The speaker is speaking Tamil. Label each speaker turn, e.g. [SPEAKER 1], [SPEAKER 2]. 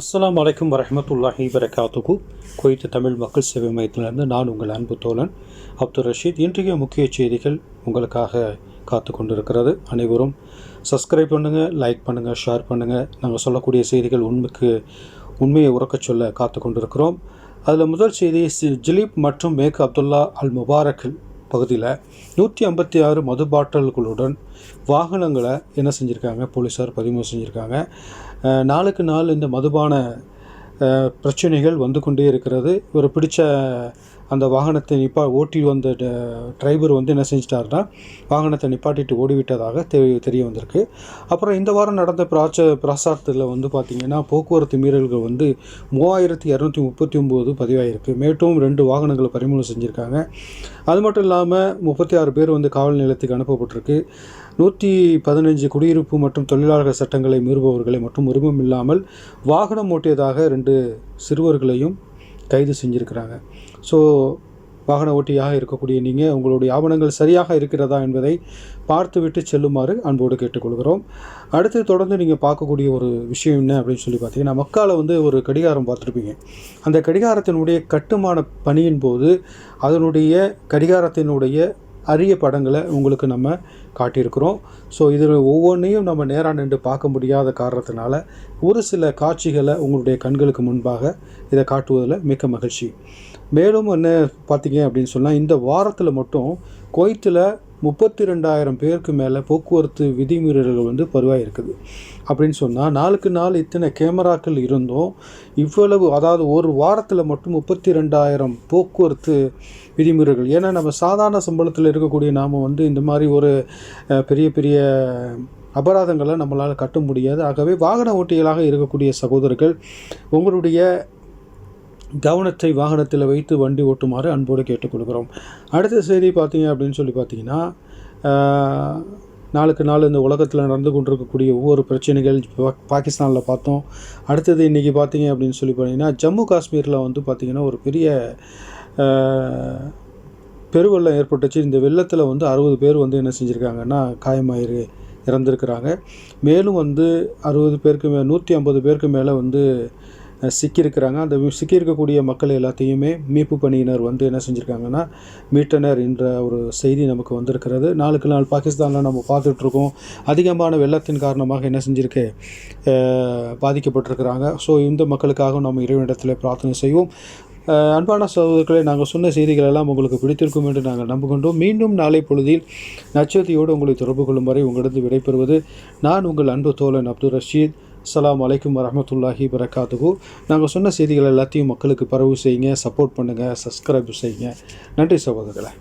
[SPEAKER 1] அஸ்ஸலாமு அலைக்கும் வரஹ்மத்துல்லாஹி வரகாத்துஹு. குவைத் தமிழ் மக்கள் சேவை மையத்திலிருந்து நான் உங்கள் அன்பு தோழன் அப்துல் ரஷீத். இன்றைய முக்கிய செய்திகள் உங்களுக்காக காத்து கொண்டிருக்கிறது. அனைவரும் சப்ஸ்கிரைப் பண்ணுங்கள், லைக் பண்ணுங்கள், ஷேர் பண்ணுங்கள். நாங்கள் சொல்லக்கூடிய செய்திகள் உண்மையை உறக்கச் சொல்ல காத்து கொண்டிருக்கிறோம். அதில் முதல் செய்தி, ஜிலீப் மற்றும் மேக் அப்துல்லா அல் முபாரக் பகுதியில் 156 மது பாட்டல்களுடன் வாகனங்களை என்ன செஞ்சுருக்காங்க, போலீஸார் பதிவு செஞ்சுருக்காங்க. நாளுக்கு நாள் இந்த மதுபான பிரச்சனைகள் வந்து கொண்டே இருக்கிறது. இவர் பிடிச்ச அந்த வாகனத்தை ஓட்டி வந்த டிரைவர் வந்து என்ன செஞ்சிட்டாருன்னா, வாகனத்தை நிப்பாட்டிட்டு ஓடிவிட்டதாக தெரிய வந்திருக்கு. அப்புறம் இந்த வாரம் நடந்த பிரசாரத்தில் வந்து பார்த்திங்கன்னா, போக்குவரத்து மீறல்கள் வந்து 3239 பதிவாயிருக்கு. மேட்டும் 2 வாகனங்களை பறிமுதல் செஞ்சுருக்காங்க. அது மட்டும் இல்லாமல் 36 பேர் வந்து காவல் நிலையத்துக்கு அனுப்பப்பட்டிருக்கு. 115 குடியிருப்பு மற்றும் தொழிலாளர்கள் சட்டங்களை மீறுபவர்களை மற்றும் உரிமம் இல்லாமல் வாகனம் ஓட்டியதாக 2 சிறுவர்களையும் கைது செஞ்சுருக்கிறாங்க. ஸோ வாகன ஓட்டியாக இருக்கக்கூடிய நீங்கள் உங்களுடைய ஆவணங்கள் சரியாக இருக்கிறதா என்பதை பார்த்துவிட்டு செல்லுமாறு அன்போடு கேட்டுக்கொள்கிறோம். அடுத்து தொடர்ந்து நீங்கள் பார்க்கக்கூடிய ஒரு விஷயம் என்ன அப்படின்னு சொல்லி பார்த்தீங்கன்னா, மக்காவில் வந்து ஒரு கடிகாரம் பார்த்துருப்பீங்க. அந்த கடிகாரத்தினுடைய கட்டுமான பணியின் போது அதனுடைய கடிகாரத்தினுடைய அரிய படங்களை உங்களுக்கு நம்ம காட்டியிருக்கிறோம். ஸோ இதில் ஒவ்வொன்றையும் நம்ம நேராக நின்று பார்க்க முடியாத காரணத்தினால ஒரு சில காட்சிகளை உங்களுடைய கண்களுக்கு முன்பாக இதை காட்டுவதில் மிக்க மகிழ்ச்சி. மேலும் என்ன பார்த்தீங்க அப்படின்னு சொன்னால், இந்த வாரத்தில் மட்டும் குவைத்தில் 32,000 பேருக்கு மேலே போக்குவரத்து விதிமீறல்கள் வந்து பதிவாயிருக்குது. அப்படின்னு சொன்னால் நாளுக்கு நாள் இத்தனை கேமராக்கள் இருந்தும் இவ்வளவு, அதாவது ஒரு வாரத்தில் மட்டும் 32,000 போக்குவரத்து விதிமீறல்கள். ஏன்னா நம்ம சாதாரண சம்பளத்தில் இருக்கக்கூடிய நாம் வந்து இந்த மாதிரி ஒரு பெரிய பெரிய அபராதங்களை நம்மளால் கட்ட முடியாது. ஆகவே வாகன ஓட்டிகளாக இருக்கக்கூடிய சகோதரர்கள் உங்களுடைய கவனத்தை வாகனத்தில் வைத்து வண்டி ஓட்டுமாறு அன்போடு கேட்டுக்கொள்கிறோம். அடுத்த செய்தி பார்த்தீங்க அப்படின்னு சொல்லி பார்த்தீங்கன்னா, நாளுக்கு நாள் இந்த உலகத்தில் நடந்து கொண்டிருக்கக்கூடிய ஒவ்வொரு பிரச்சனைகள் பாகிஸ்தானில் பார்த்தோம். அடுத்தது இன்றைக்கி பார்த்தீங்க அப்படின்னு சொல்லி பார்த்தீங்கன்னா, ஜம்மு காஷ்மீரில் வந்து பார்த்திங்கன்னா ஒரு பெரிய பெருவெள்ளம் ஏற்பட்டுச்சு. இந்த வெள்ளத்தில் வந்து 60 பேர் வந்து என்ன செஞ்சுருக்காங்கன்னா காயமாயிரு இறந்துருக்கிறாங்க. மேலும் வந்து 60 பேருக்கு 150 பேருக்கு மேலே வந்து சிக்கியிருக்கிறாங்க. அந்த சிக்கியிருக்கக்கூடிய மக்கள் எல்லாத்தையுமே மீட்பு பணியினர் வந்து என்ன செஞ்சுருக்காங்கன்னா மீட்டனர் என்ற ஒரு செய்தி நமக்கு வந்திருக்கிறது. நாளுக்கு நாள் பாகிஸ்தானில் நம்ம பார்த்துட்ருக்கோம், அதிகமான வெள்ளத்தின் காரணமாக என்ன செஞ்சுருக்கு, பாதிக்கப்பட்டிருக்கிறாங்க. ஸோ இந்த மக்களுக்காக நம்ம இறைவனிடத்தில் பிரார்த்தனை செய்வோம். அன்பான சகோதரர்களை, நாங்கள் சொன்ன செய்திகள் எல்லாம் உங்களுக்கு பிடித்திருக்கும் என்று நாங்கள் நம்புகின்றோம். மீண்டும் நாளை பொழுதில் நட்சத்திரோடு உங்களை தொடர்பு கொள்ளும் வரை உங்களிடம் விடைபெறுவது நான் உங்கள் அன்பு தோழன் அப்துல் ரஷீத். அஸ்ஸலாமு அலைக்கும் வரஹ்மத்துல்லாஹி வரகாத்துஹு. நாங்கள் சொன்ன செய்திகள் எல்லாத்தையும் மக்களுக்கு பரவு செய்யுங்க, சப்போர்ட் பண்ணுங்கள், சப்ஸ்கிரைப் செய்யுங்க. நன்றி சகோதரர்களே.